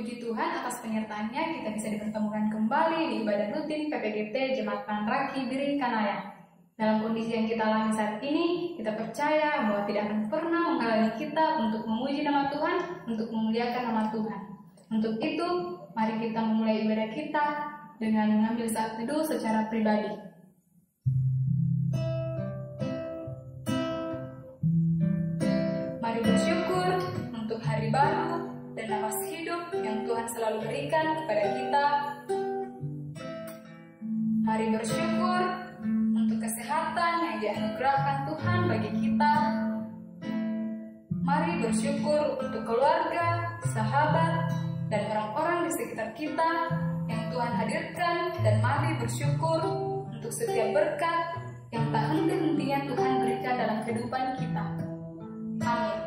Puji Tuhan atas penyertaannya kita bisa dipertemukan kembali di ibadah rutin PPGT Jemaat Panraki Biring Kanaya. Dalam kondisi yang kita alami saat ini, kita percaya bahwa tidak akan pernah menghalangi kita untuk memuji nama Tuhan, untuk memuliakan nama Tuhan. Untuk itu, mari kita memulai ibadah kita dengan mengambil saat teduh secara pribadi. Mari bersyukur untuk hari baru dan nafas hidup yang Tuhan selalu berikan kepada kita. Mari bersyukur untuk kesehatan yang dianugerahkan Tuhan bagi kita. Mari bersyukur untuk keluarga, sahabat, dan orang-orang di sekitar kita yang Tuhan hadirkan. Dan mari bersyukur untuk setiap berkat yang tak henti-hentinya Tuhan berikan dalam kehidupan kita. Amin.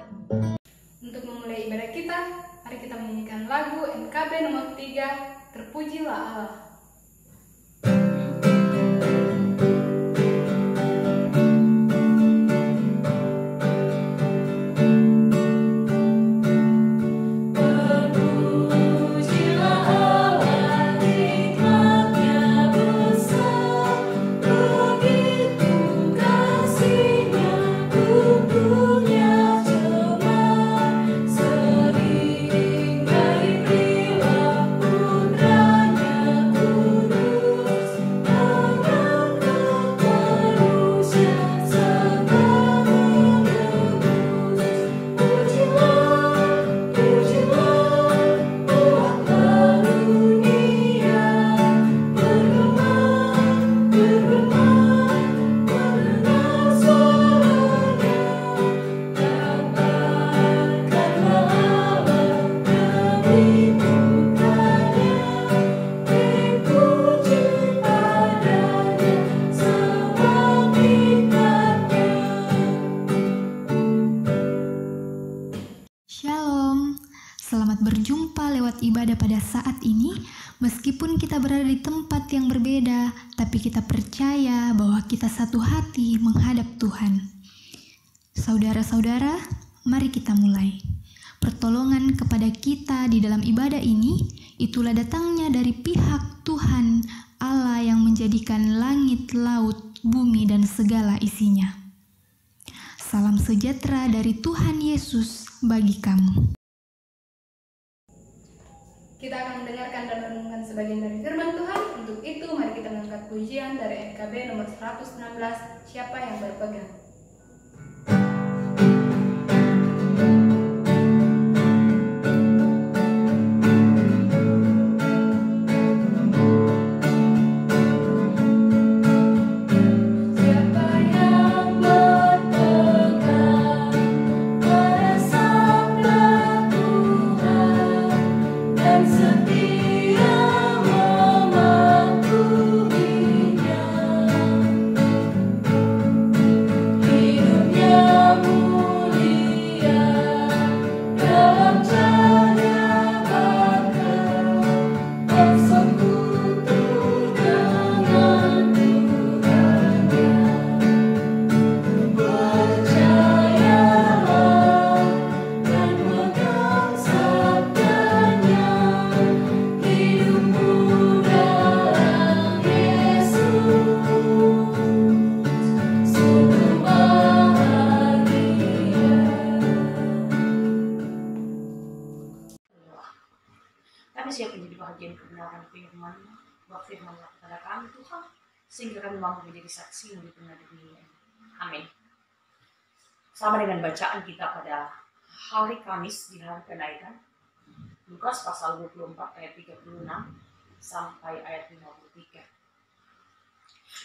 Untuk memulai ibadah kita, mari kita menyanyikan lagu NKB nomor 3, Terpujilah Allah. Shalom, selamat berjumpa lewat ibadah pada saat ini. Meskipun kita berada di tempat yang berbeda, tapi kita percaya bahwa kita satu hati menghadap Tuhan. Saudara-saudara, mari kita mulai. Pertolongan kepada kita di dalam ibadah ini, itulah datangnya dari pihak Tuhan Allah yang menjadikan langit, laut, bumi, dan segala isinya. Salam sejahtera dari Tuhan Yesus bagi kamu. Kita akan mendengarkan dan merenungkan sebagian dari firman Tuhan. Untuk itu, mari kita mengangkat pujian dari NKB nomor 116, Siapa yang Berpegang. Kami siap menjadi bahagian kebenaran firman-Mu, buat firman-Mu kepada kami Tuhan, sehingga kami mampu menjadi saksi di tengah dunia. Amin. Sama dengan bacaan kita pada hari Kamis di hari kenaikan, Lukas pasal 24 ayat 36 sampai ayat 53.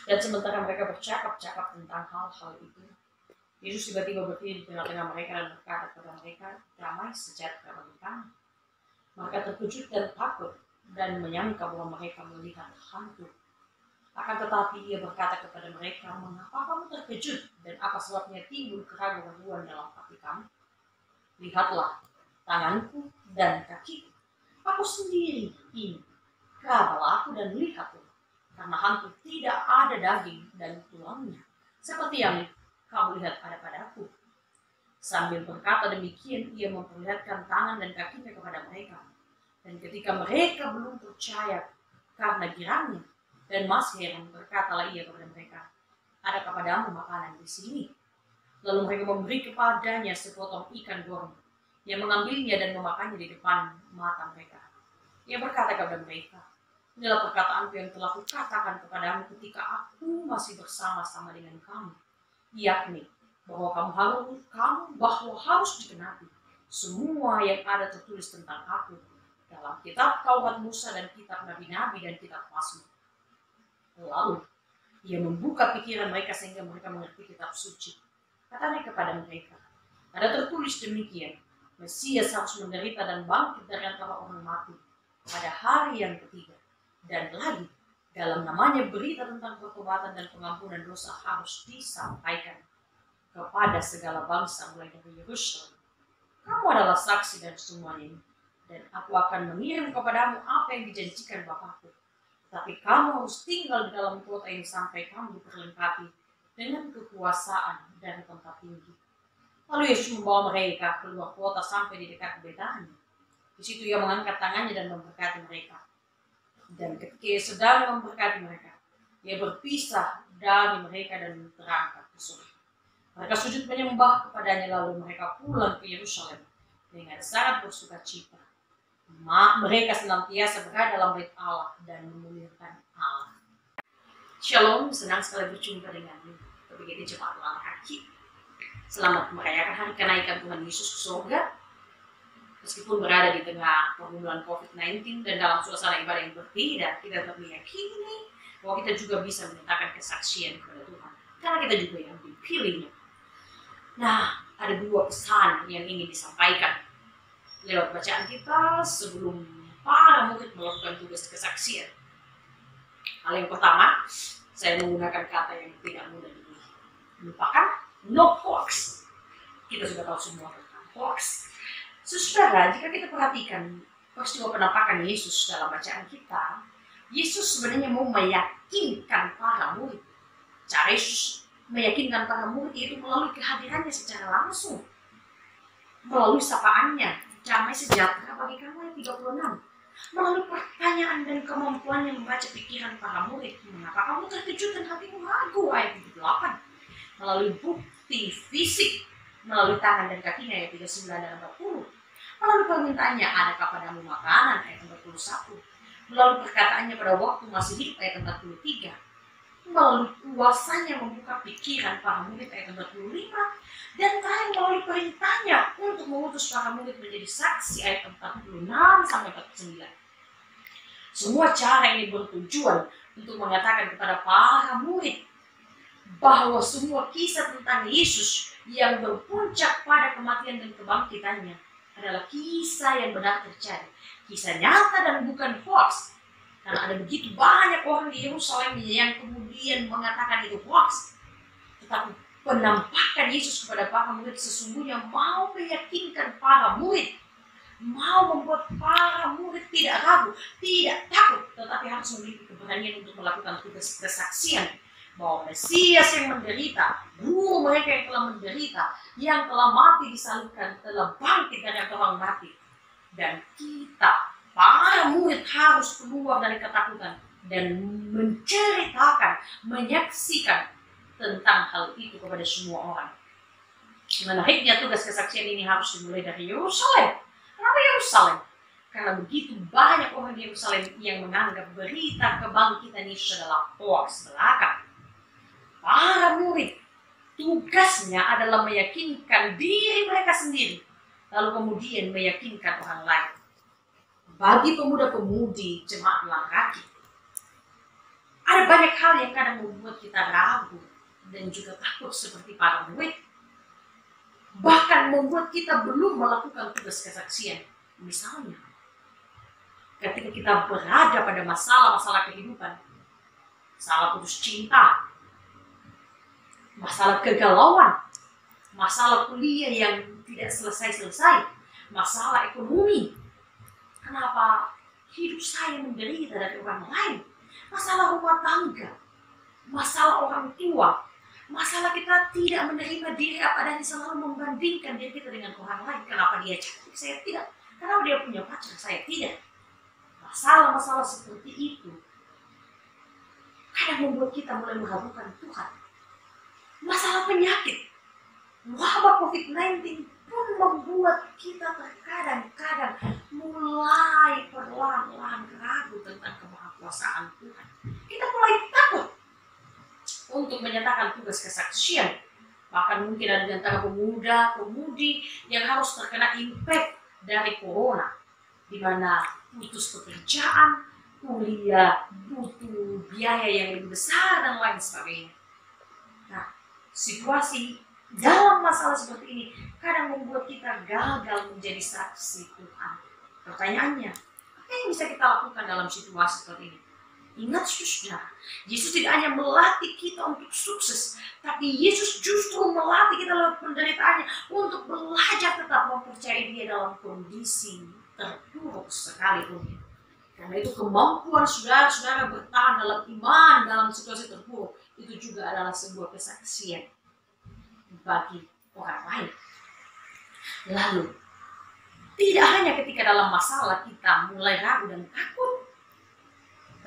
Dan sementara mereka bercakap-cakap tentang hal-hal itu, Yesus tiba-tiba berdiri di tengah-tengah mereka dan berkata kepada mereka, "Damai sejahtera bagi kamu." Mereka terkejut dan takut dan menyangka bahwa mereka melihat hantu. Akan tetapi ia berkata kepada mereka, "Mengapa kamu terkejut dan apa sebabnya timbul keraguan dalam hati kamu? Lihatlah tanganku dan kakiku. Aku sendiri ini. Rabalah aku dan lihatlah, karena hantu tidak ada daging dan tulangnya, seperti yang kamu lihat ada padaku." Sambil berkata demikian, ia memperlihatkan tangan dan kakinya kepada mereka. Dan ketika mereka belum percaya karena girangnya dan masih heran, berkatalah ia kepada mereka, ada kepadamu makanan di sini? Lalu mereka memberi kepadanya sepotong ikan goreng. Ia mengambilnya dan memakannya di depan mata mereka. Ia berkata kepada mereka, inilah perkataanku yang telah kukatakan kepadamu ketika aku masih bersama-sama dengan kamu, yakni bahwa kamu harus digenapi semua yang ada tertulis tentang aku dalam kitab Taurat Musa dan kitab Nabi-Nabi dan kitab Mazmur. Lalu ia membuka pikiran mereka sehingga mereka mengerti kitab suci. Katanya kepada mereka, ada tertulis demikian, Mesias harus menderita dan bangkit dari antara orang mati pada hari yang ketiga. Dan lagi, dalam namanya berita tentang pertobatan dan pengampunan dosa harus disampaikan kepada segala bangsa mulai dari Yerusalem. Kamu adalah saksi dari semuanya ini, dan aku akan mengirim kepadamu apa yang dijanjikan Bapakku. Tapi kamu harus tinggal di dalam kota ini sampai kamu diperlengkapi dengan kekuasaan dari tempat tinggi. Lalu Yesus membawa mereka keluar kota sampai di dekat Betania. Di situ ia mengangkat tangannya dan memberkati mereka. Dan ketika ia sedang memberkati mereka, ia berpisah dari mereka dan berangkat ke surga. Mereka sujud menyembah kepadanya, lalu mereka pulang ke Yerusalem dengan sangat bersukacita. Mereka senantiasa berada dalam bait Allah dan memuliakan Allah. Shalom, senang sekali berjumpa denganmu. Begitu cepat langkah kaki. Selamat merayakan hari kenaikan Tuhan Yesus ke surga. Meskipun berada di tengah pergumulan COVID-19 dan dalam suasana ibadah yang berbeda, kita tetap meyakini bahwa kita juga bisa menyatakan kesaksian kepada Tuhan. Karena kita juga yang dipilihnya. Nah, ada dua pesan yang ingin disampaikan lewat bacaan kita sebelum para murid melakukan tugas kesaksian. Hal yang pertama, saya menggunakan kata yang tidak mudah dilupakan, no hoax. Kita sudah tahu semua tentang hoax. Saudara, jika kita perhatikan peristiwa penampakan Yesus dalam bacaan kita, Yesus sebenarnya mau meyakinkan para murid. Cara Yesus meyakinkan para murid itu melalui kehadirannya secara langsung, melalui sapaannya, damai sejahtera bagi kamu yang 36, melalui pertanyaan dan kemampuannya membaca pikiran para murid. Mengapa kamu terkejut dan hatimu ragu? Ayat 78. Melalui bukti fisik, melalui tangan dan kakinya ayat 39 dan 40. Melalui permintaannya, adakah padamu makanan ayat 41. Melalui perkataannya pada waktu masih hidup ayat 43. Melalui kuasanya membuka pikiran para murid ayat 45, dan terakhir melalui perintahnya untuk mengutus para murid menjadi saksi ayat 46 sampai 49. Semua cara ini bertujuan untuk mengatakan kepada para murid bahwa semua kisah tentang Yesus yang berpuncak pada kematian dan kebangkitannya adalah kisah yang benar terjadi, kisah nyata dan bukan hoax. Karena ada begitu banyak orang di Yerusalem yang kemudian mengatakan itu hoax. Tetapi penampakan Yesus kepada para murid sesungguhnya mau meyakinkan para murid, mau membuat para murid tidak ragu, tidak takut, tetapi harus memiliki keberanian untuk melakukan tugas kesaksian bahwa Mesias yang menderita, guru mereka yang telah menderita, yang telah mati disalibkan, telah bangkit dari orang mati. Dan kita, para murid, harus keluar dari ketakutan dan menceritakan, menyaksikan tentang hal itu kepada semua orang. Menariknya tugas kesaksian ini harus dimulai dari Yerusalem. Kenapa Yerusalem? Karena begitu banyak orang di Yerusalem yang menganggap berita kebangkitan Yesus adalah hoax belaka. Para murid, tugasnya adalah meyakinkan diri mereka sendiri, lalu kemudian meyakinkan orang lain. Bagi pemuda-pemudi jemaat ulang kaki, ada banyak hal yang kadang membuat kita ragu dan juga takut seperti para murid. Bahkan membuat kita belum melakukan tugas kesaksian. Misalnya, ketika kita berada pada masalah-masalah kehidupan, masalah putus cinta, masalah kegalauan, masalah kuliah yang tidak selesai-selesai, masalah ekonomi. Kenapa hidup saya menderita dari orang lain? Masalah rumah tangga, masalah orang tua, masalah kita tidak menerima diri apa adanya, selalu membandingkan diri kita dengan orang lain. Kenapa dia cantik, saya tidak. Kenapa dia punya pacar, saya tidak. masalah-masalah seperti itu kadang membuat kita mulai meragukan Tuhan. Masalah penyakit, wabah COVID-19 pun membuat kita terkadang-kadang mulai perlahan-lahan ragu tentang kemahakuasaan Tuhan. Kita mulai takut untuk menyatakan tugas kesaksian. Bahkan mungkin ada di antara pemuda-pemudi yang harus terkena impact dari corona, di mana putus pekerjaan, kuliah, butuh biaya yang lebih besar dan lain sebagainya. Nah, situasi dalam masalah seperti ini kadang membuat kita gagal menjadi saksi Tuhan. Pertanyaannya, apa yang bisa kita lakukan dalam situasi seperti ini? Ingat saudara, Yesus tidak hanya melatih kita untuk sukses, tapi Yesus justru melatih kita lewat penderitaannya untuk belajar tetap mempercayai Dia dalam kondisi terpuruk sekalipun. Karena itu kemampuan saudara-saudara bertahan dalam iman dalam situasi terpuruk itu juga adalah sebuah kesaksian bagi orang lain. Lalu, tidak hanya ketika dalam masalah kita mulai ragu dan takut,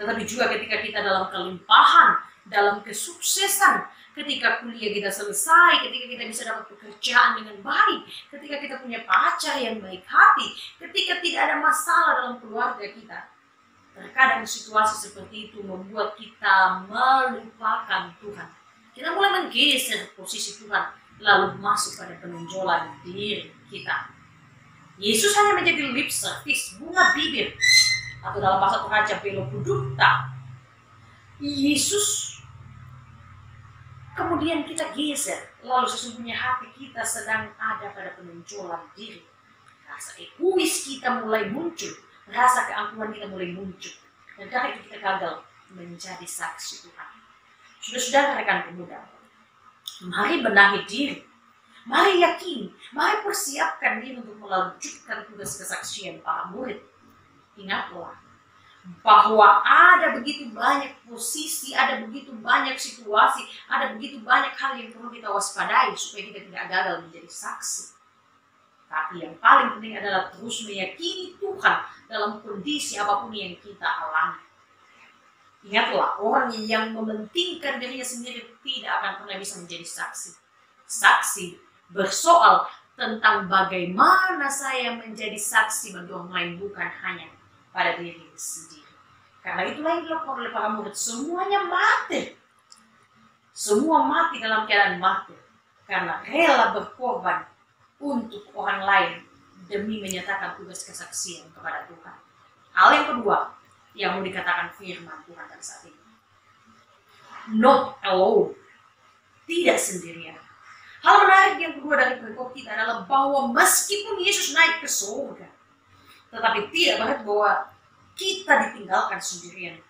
tetapi juga ketika kita dalam kelimpahan, dalam kesuksesan, ketika kuliah kita selesai, ketika kita bisa dapat pekerjaan dengan baik, ketika kita punya pacar yang baik hati, ketika tidak ada masalah dalam keluarga kita. Terkadang situasi seperti itu membuat kita melupakan Tuhan. Kita mulai menggeser posisi Tuhan, lalu masuk pada penonjolan diri kita. Yesus hanya menjadi lip service, bunga bibir, atau dalam bahasa Toraja velopudukta. Yesus kemudian kita geser, lalu sesungguhnya hati kita sedang ada pada penonjolan diri. Rasa egois kita mulai muncul, rasa keangkuhan kita mulai muncul, dan karena itu kita gagal menjadi saksi Tuhan. Sudah-sudah rekan pemuda, mari benahi diri, mari yakini, mari persiapkan diri untuk melanjutkan tugas kesaksian para murid. Ingatlah bahwa ada begitu banyak posisi, ada begitu banyak situasi, ada begitu banyak hal yang perlu kita waspadai supaya kita tidak gagal menjadi saksi. Tapi yang paling penting adalah terus meyakini Tuhan dalam kondisi apapun yang kita alami. Ingatlah, orang yang mementingkan dirinya sendiri tidak akan pernah bisa menjadi saksi. Saksi bersoal tentang bagaimana saya menjadi saksi bagi orang lain, bukan hanya pada diri sendiri. Karena itulah yang dilakukan oleh para murid. Semuanya mati. Semua mati dalam keadaan mati. Karena rela berkorban untuk orang lain demi menyatakan tugas kesaksian kepada Tuhan. Hal yang kedua yang mau dikatakan firman Tuhan pada saat ini. Not alone. Tidak sendirian. Hal menarik yang kedua dari perikop kita adalah bahwa meskipun Yesus naik ke surga, tetapi tidak berarti bahwa kita ditinggalkan sendirian.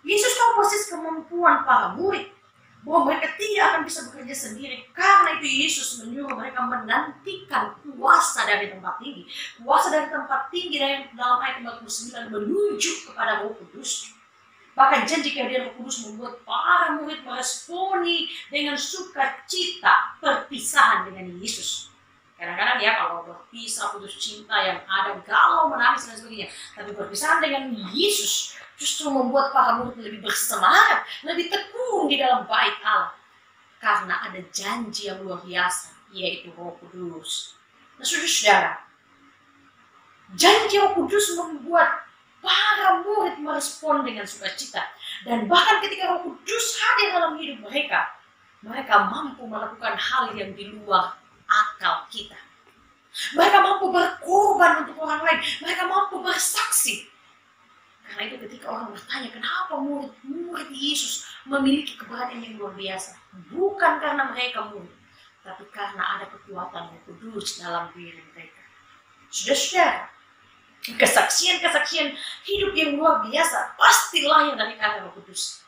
Yesus tahu persis kemampuan para murid, bahwa mereka tidak akan bisa bekerja sendiri. Karena itu Yesus menyuruh mereka menantikan kuasa dari tempat tinggi. Kuasa dari tempat tinggi dalam ayat 49 menuju kepada Roh Kudus. Bahkan janji kehadiran Roh Kudus membuat para murid meresponi dengan sukacita perpisahan dengan Yesus. Kadang-kadang ya kalau berpisah, putus cinta yang ada galau, menangis dan sebagainya. Tapi perpisahan dengan Yesus justru membuat para murid lebih bersemangat, lebih tekun di dalam baik Allah. Karena ada janji yang luar biasa, yaitu Roh Kudus. Nah saudara, janji Roh Kudus membuat para murid merespon dengan sukacita. Dan bahkan ketika Roh Kudus hadir dalam hidup mereka, mereka mampu melakukan hal yang di luar akal kita. Mereka mampu berkorban untuk orang lain. Mereka mampu bersaksi. Karena itu ketika orang bertanya kenapa murid Yesus memiliki keberanian yang luar biasa, bukan karena mereka murid, tapi karena ada kekuatan Roh Kudus dalam diri mereka. Sudah-sudah, kesaksian-kesaksian hidup yang luar biasa pasti lahir dari karya Roh Kudus.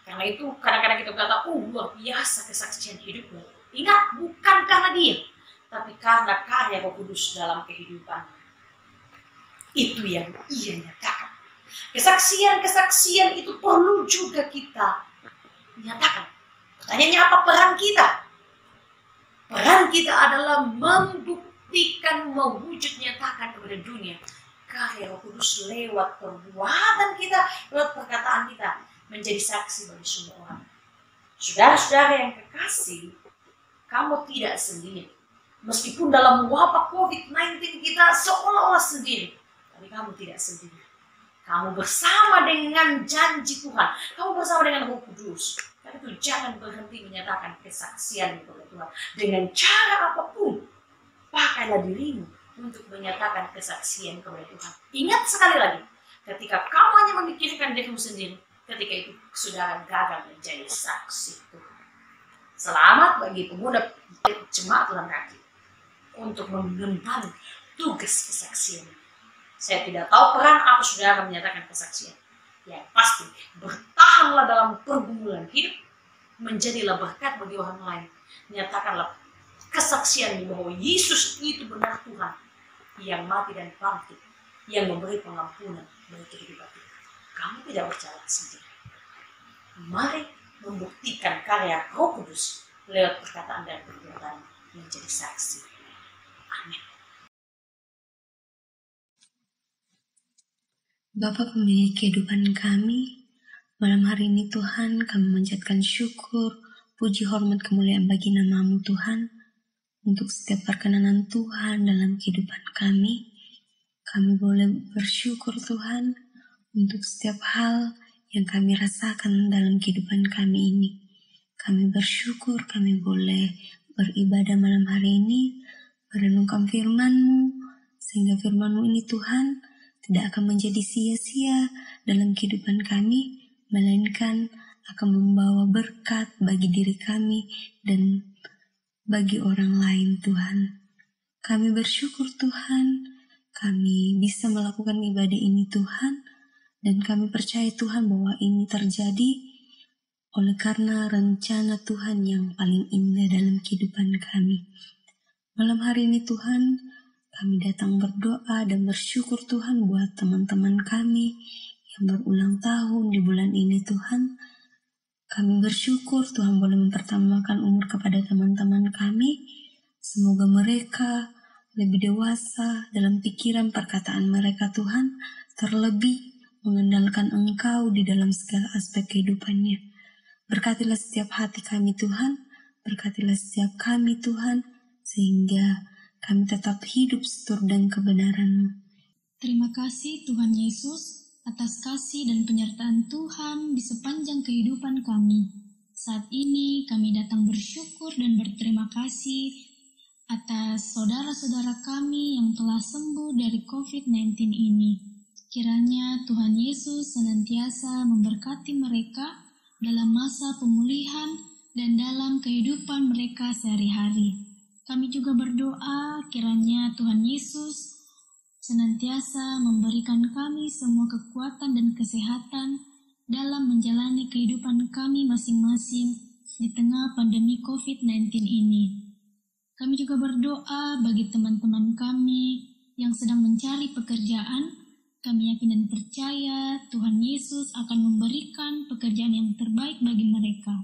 Karena itu kadang-kadang kita berkata, luar biasa kesaksian hidupnya. Ingat, bukan karena dia, tapi karena karya Roh Kudus dalam kehidupan. Itu yang ia nyatakan. Kesaksian-kesaksian itu perlu juga kita nyatakan. Pertanyaannya apa peran kita? Peran kita adalah membuktikan, mewujud nyatakan kepada dunia karya Roh Kudus lewat perbuatan kita, lewat perkataan kita, menjadi saksi bagi semua orang. Saudara-saudara yang kekasih, kamu tidak sendiri. Meskipun dalam wabah COVID-19 kita seolah-olah sendiri, tapi kamu tidak sendiri. Kamu bersama dengan janji Tuhan, kamu bersama dengan Roh Kudus. Karena itu jangan berhenti menyatakan kesaksian kepada Tuhan. Dengan cara apapun, pakailah dirimu untuk menyatakan kesaksian kepada Tuhan. Ingat sekali lagi, ketika kamu hanya memikirkan dirimu sendiri, ketika itu saudara gagal menjadi saksi Tuhan. Selamat bagi pemuda jemaat Tuhan kaki untuk mengemban tugas kesaksian. Saya tidak tahu peran apa saudara menyatakan kesaksian. Yang pasti, bertahanlah dalam pergumulan hidup, menjadilah berkat bagi orang lain. Nyatakanlah kesaksian bahwa Yesus itu benar Tuhan, yang mati dan bangkit, yang memberi pengampunan bagi kehidupan kita. Kamu tidak berjalan sendiri. Mari membuktikan karya Roh Kudus lewat perkataan dan perbuatan menjadi saksi. Amin. Bapa pemilik kehidupan kami, malam hari ini Tuhan kami memanjatkan syukur, puji, hormat, kemuliaan bagi nama-Mu Tuhan, untuk setiap perkenanan Tuhan dalam kehidupan kami. Kami boleh bersyukur Tuhan untuk setiap hal yang kami rasakan dalam kehidupan kami ini. Kami bersyukur kami boleh beribadah malam hari ini, merenungkan firman-Mu, sehingga firman-Mu ini Tuhan tidak akan menjadi sia-sia dalam kehidupan kami, melainkan akan membawa berkat bagi diri kami dan bagi orang lain Tuhan. Kami bersyukur Tuhan, kami bisa melakukan ibadah ini Tuhan, dan kami percaya Tuhan bahwa ini terjadi oleh karena rencana Tuhan yang paling indah dalam kehidupan kami. Malam hari ini Tuhan, kami datang berdoa dan bersyukur Tuhan buat teman-teman kami yang berulang tahun di bulan ini Tuhan. Kami bersyukur Tuhan boleh mempertambahkan umur kepada teman-teman kami. Semoga mereka lebih dewasa dalam pikiran perkataan mereka Tuhan, terlebih mengandalkan Engkau di dalam segala aspek kehidupannya. Berkatilah setiap hati kami Tuhan, berkatilah setiap kami Tuhan, sehingga kami tetap hidup seturut dengan kebenaran-Mu. Terima kasih Tuhan Yesus atas kasih dan penyertaan Tuhan di sepanjang kehidupan kami. Saat ini kami datang bersyukur dan berterima kasih atas saudara-saudara kami yang telah sembuh dari COVID-19 ini. Kiranya Tuhan Yesus senantiasa memberkati mereka dalam masa pemulihan dan dalam kehidupan mereka sehari-hari. Kami juga berdoa kiranya Tuhan Yesus senantiasa memberikan kami semua kekuatan dan kesehatan dalam menjalani kehidupan kami masing-masing di tengah pandemi COVID-19 ini. Kami juga berdoa bagi teman-teman kami yang sedang mencari pekerjaan. Kami yakin dan percaya Tuhan Yesus akan memberikan pekerjaan yang terbaik bagi mereka.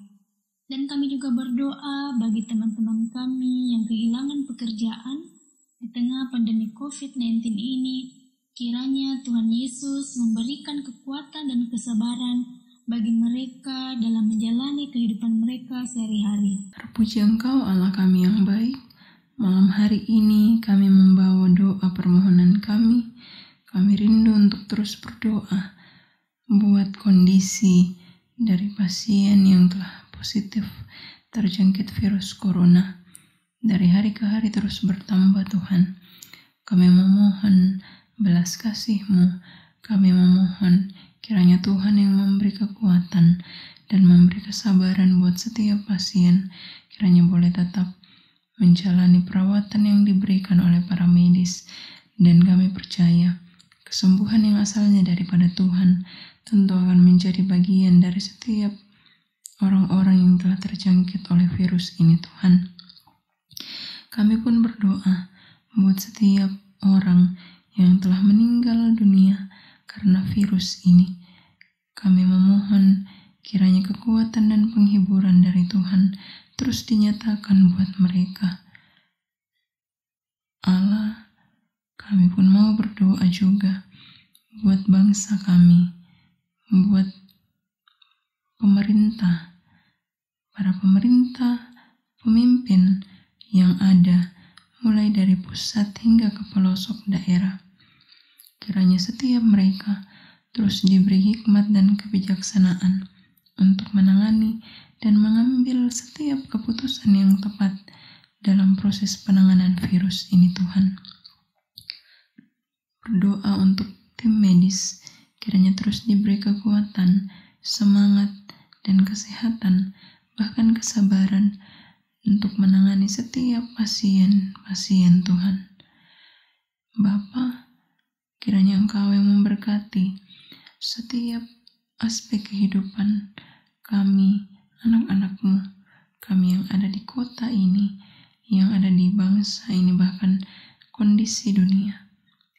Dan kami juga berdoa bagi teman-teman kami yang kehilangan pekerjaan di tengah pandemi COVID-19 ini. Kiranya Tuhan Yesus memberikan kekuatan dan kesabaran bagi mereka dalam menjalani kehidupan mereka sehari-hari. Terpuji Engkau Allah kami yang baik. Malam hari ini kami membawa doa permohonan kami. Kami rindu untuk terus berdoa buat kondisi dari pasien yang telah positif terjangkit virus corona. Dari hari ke hari terus bertambah Tuhan. Kami memohon belas kasih-Mu. Kami memohon kiranya Tuhan yang memberi kekuatan dan memberi kesabaran buat setiap pasien. Kiranya boleh tetap menjalani perawatan yang diberikan oleh para medis. Dan kami percaya kesembuhan yang asalnya daripada Tuhan tentu akan menjadi bagian dari setiap orang-orang yang telah terjangkit oleh virus ini Tuhan. Kami pun berdoa buat setiap orang yang telah meninggal dunia karena virus ini. Kami memohon kiranya kekuatan dan penghiburan dari Tuhan terus dinyatakan buat mereka. Allah, kami pun mau berdoa juga buat bangsa kami, buat pemerintah, para pemerintah, pemimpin yang ada, mulai dari pusat hingga ke pelosok daerah. Kiranya setiap mereka terus diberi hikmat dan kebijaksanaan untuk menangani dan mengambil setiap keputusan yang tepat dalam proses penanganan virus ini, Tuhan. Berdoa untuk tim medis, kiranya terus diberi kekuatan, semangat, dan kesehatan, bahkan kesabaran untuk menangani setiap pasien Tuhan. Bapa, kiranya Engkau yang memberkati setiap aspek kehidupan kami, anak-anak-Mu, kami yang ada di kota ini, yang ada di bangsa ini, bahkan kondisi dunia.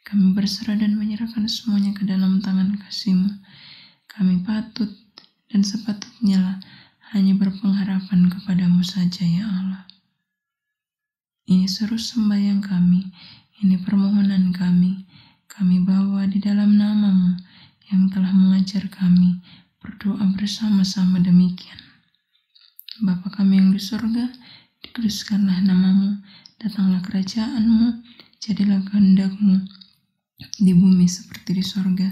Kami berserah dan menyerahkan semuanya ke dalam tangan kasih-Mu. Kami patut dan sepatutnya lah hanya berpengharapan kepadamu saja, ya Allah. Ini seru sembahyang kami, ini permohonan kami bawa di dalam nama-Mu yang telah mengajar kami berdoa bersama-sama demikian. Bapa kami yang di surga, dikuduskanlah nama-Mu, datanglah kerajaan-Mu, jadilah kehendak-Mu di bumi seperti di surga.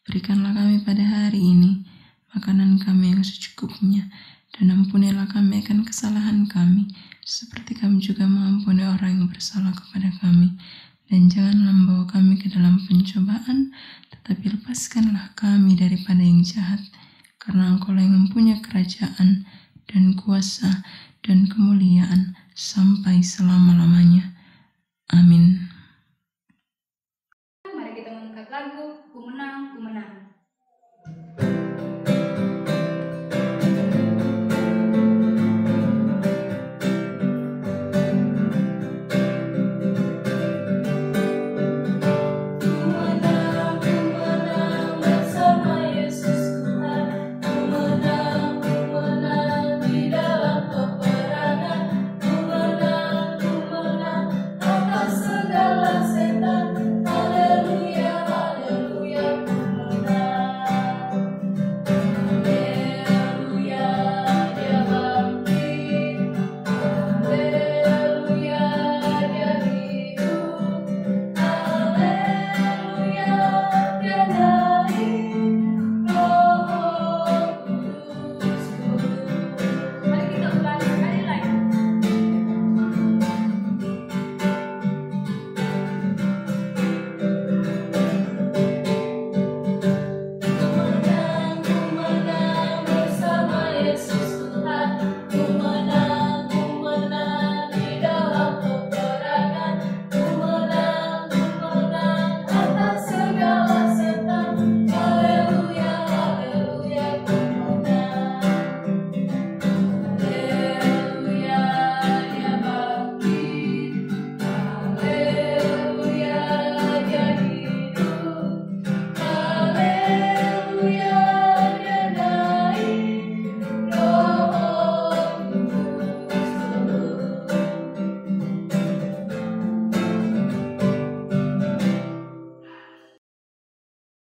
Berikanlah kami pada hari ini makanan kami yang secukupnya, dan ampunilah kami akan kesalahan kami, seperti kami juga mengampuni orang yang bersalah kepada kami. Dan janganlah membawa kami ke dalam pencobaan, tetapi lepaskanlah kami daripada yang jahat, karena Engkau yang mempunyai kerajaan dan kuasa dan kemuliaan sampai selama-lamanya. Amin. Mari kita mengangkat lagu Ku Menang, Ku Menang.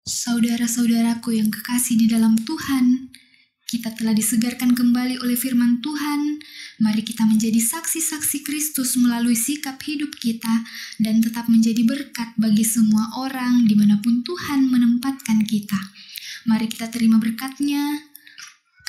Saudara-saudaraku yang kekasih di dalam Tuhan, kita telah disegarkan kembali oleh firman Tuhan. Mari kita menjadi saksi-saksi Kristus melalui sikap hidup kita dan tetap menjadi berkat bagi semua orang dimanapun Tuhan menempatkan kita. Mari kita terima berkat-Nya.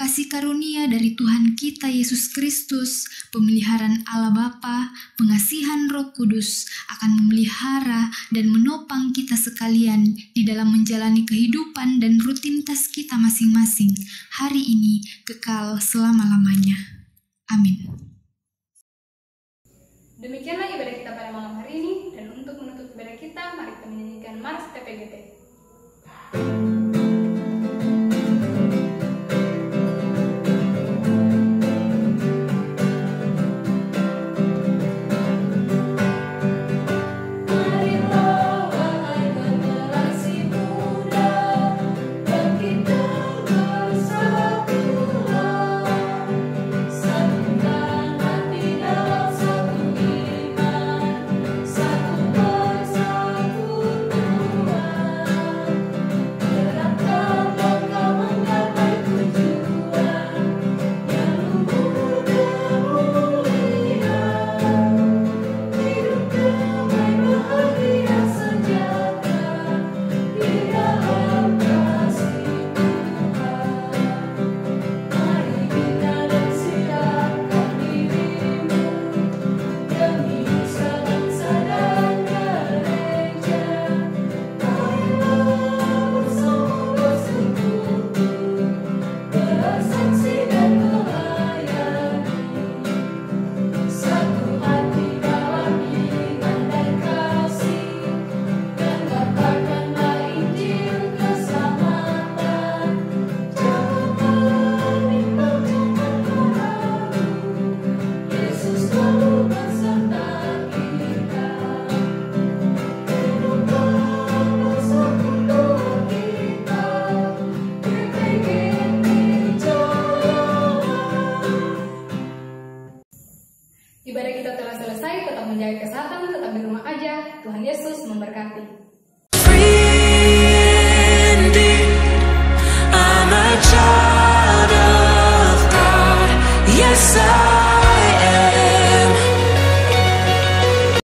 Kasih karunia dari Tuhan kita Yesus Kristus, pemeliharaan Allah Bapa, pengasihan Roh Kudus akan memelihara dan menopang kita sekalian di dalam menjalani kehidupan dan rutinitas kita masing-masing hari ini kekal selama-lamanya. Amin. Demikianlah ibadah kita pada malam hari ini, dan untuk menutup ibadah kita, mari kita menyanyikan Mars TPGT. Satu bersama Ibadah kita telah selesai, tetap menjaga kesehatan, tetap di rumah aja. Tuhan Yesus memberkati.